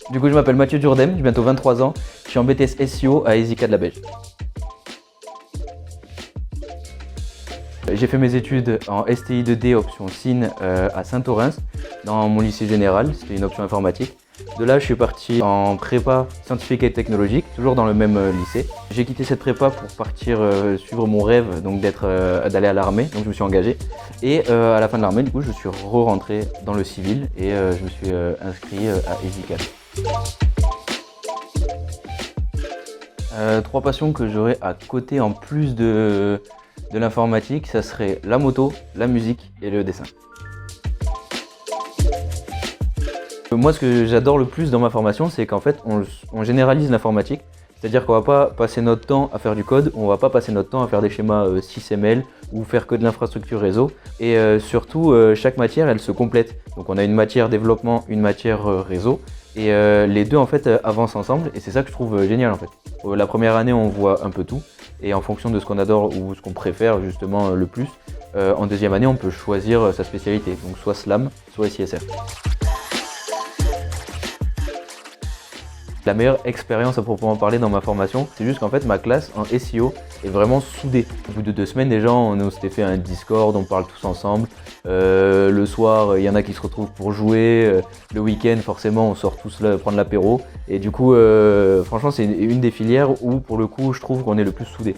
Du coup, je m'appelle Mathieu Durdem, j'ai bientôt 23 ans. Je suis en BTS SEO à ESICA de la Belge. J'ai fait mes études en STI 2D option SIN à Saint-Orens, dans mon lycée général, c'était une option informatique. De là, je suis parti en prépa scientifique et technologique, toujours dans le même lycée. J'ai quitté cette prépa pour partir suivre mon rêve, donc d'aller à l'armée, donc je me suis engagé. Et à la fin de l'armée, du coup, je suis re-rentré dans le civil et je me suis inscrit à ESICA. 3 passions que j'aurais à côté en plus de l'informatique, ça serait la moto, la musique et le dessin. Moi, ce que j'adore le plus dans ma formation, c'est qu'en fait, on généralise l'informatique. C'est-à-dire qu'on va pas passer notre temps à faire du code, on va pas passer notre temps à faire des schémas 6ML ou faire que de l'infrastructure réseau. Et surtout, chaque matière, elle se complète. Donc on a une matière développement, une matière réseau. Et les deux, en fait, avancent ensemble. Et c'est ça que je trouve génial, en fait. La première année, on voit un peu tout. Et en fonction de ce qu'on adore ou ce qu'on préfère justement le plus, en deuxième année, on peut choisir sa spécialité. Donc soit SLAM, soit SISR. La meilleure expérience à proprement parler dans ma formation, c'est juste qu'en fait ma classe en SEO est vraiment soudée. Au bout de 2 semaines déjà, on s'était fait un Discord, on parle tous ensemble. Le soir, il y en a qui se retrouvent pour jouer. Le week-end, forcément, on sort tous là, prendre l'apéro. Et du coup, franchement, c'est une des filières où, pour le coup, je trouve qu'on est le plus soudés.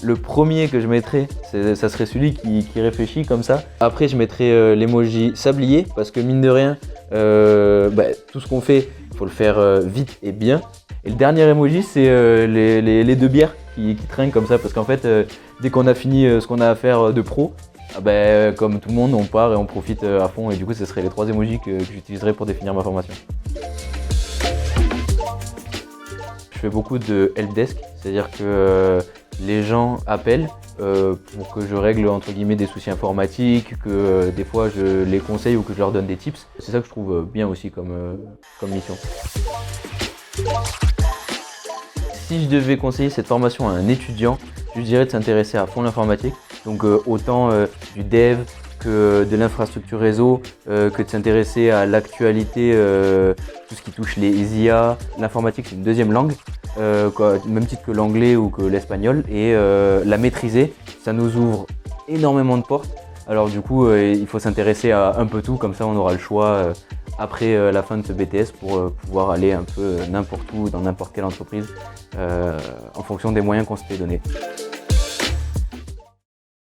Le premier que je mettrais, ça serait celui qui réfléchit comme ça. Après, je mettrais l'emoji sablier parce que mine de rien, tout ce qu'on fait, il faut le faire vite et bien. Et le dernier emoji, c'est les 2 bières qui traînent comme ça parce qu'en fait, dès qu'on a fini ce qu'on a à faire de pro, comme tout le monde, on part et on profite à fond. Et du coup, ce seraient les 3 emojis que j'utiliserais pour définir ma formation. Je fais beaucoup de helpdesk, c'est-à-dire que les gens appellent pour que je règle entre guillemets des soucis informatiques, que des fois je les conseille ou que je leur donne des tips. C'est ça que je trouve bien aussi comme mission. Si je devais conseiller cette formation à un étudiant, je dirais de s'intéresser à fond à l'informatique, donc autant du dev que de l'infrastructure réseau, que de s'intéresser à l'actualité, tout ce qui touche les IA. L'informatique, c'est une deuxième langue, même titre que l'anglais ou que l'espagnol, et la maîtriser, ça nous ouvre énormément de portes. Alors du coup, il faut s'intéresser à un peu tout, comme ça on aura le choix après la fin de ce BTS pour pouvoir aller un peu n'importe où, dans n'importe quelle entreprise, en fonction des moyens qu'on s'était donnés.